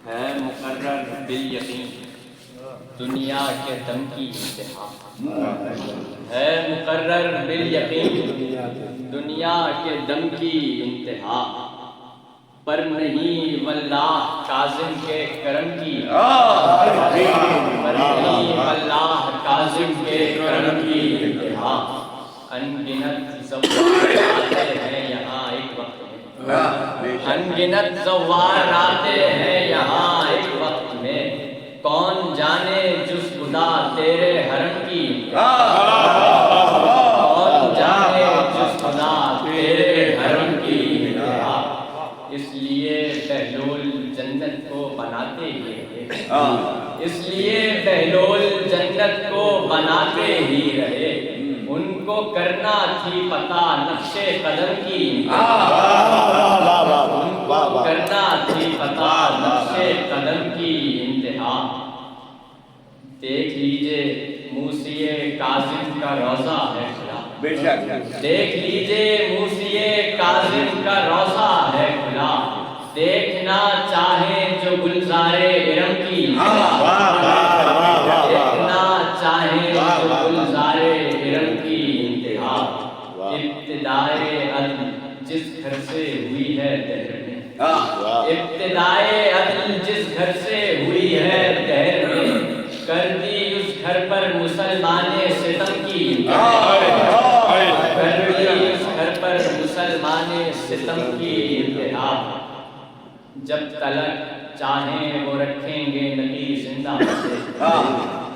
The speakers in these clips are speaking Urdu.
ہے مقرر بالیقین دنیا کے دم کی انتہا، ہے مقرر بالیقین دنیا کے دم کی انتہا، پر نہیں واللہ کاظم کے کرم کی، پر نہیں واللہ کاظم کے کرم کی انتہا، انگنت زوار آتے ہیں یہاں ایک وقت میں، انگنت زوار آتے ہیں یہاں ایک وقت میں، کون جانے جز خدا تیرے حرم کی، کون جانے جز خدا تیرے حرم کی انتہا، اس لیے بہلول جنت کو بناتے ہی رہے، اس لیے بہلول جنت کو بناتے ہی رہے، ان کو کرنا تھی پتہ نقش قدم کی، ان کو کرنا تھی پتہ نقش قدم کی انتہا، دیکھ لیجئے موسی کاظم کا روضہ ہے کھلا، دیکھ لیجئے موسی کاظم کا روضہ ہے کھلا، دیکھنا چاہیں جو گلزار ارم کی، دیکھنا چاہیں جو گلزار ارم کی انتہا، ابتدائے عدل جس گھر سے ہوئی ہے دہر میں، ابتدائے عدل جس گھر سے ہوئی ہے دہر میں، کر دی اس گھر پر مسلمان ستم کی انتہا، کر دی اس گھر پر مسلمان ستم کی انتہا، جب تلک چاہیں وہ رکھیں گے نبی زندہ مجھے،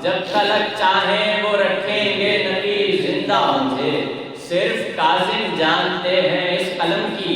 جب تلک چاہیں وہ رکھیں گے نبی زندہ مجھے، صرف کاظم جانتے ہیں اس قلم کی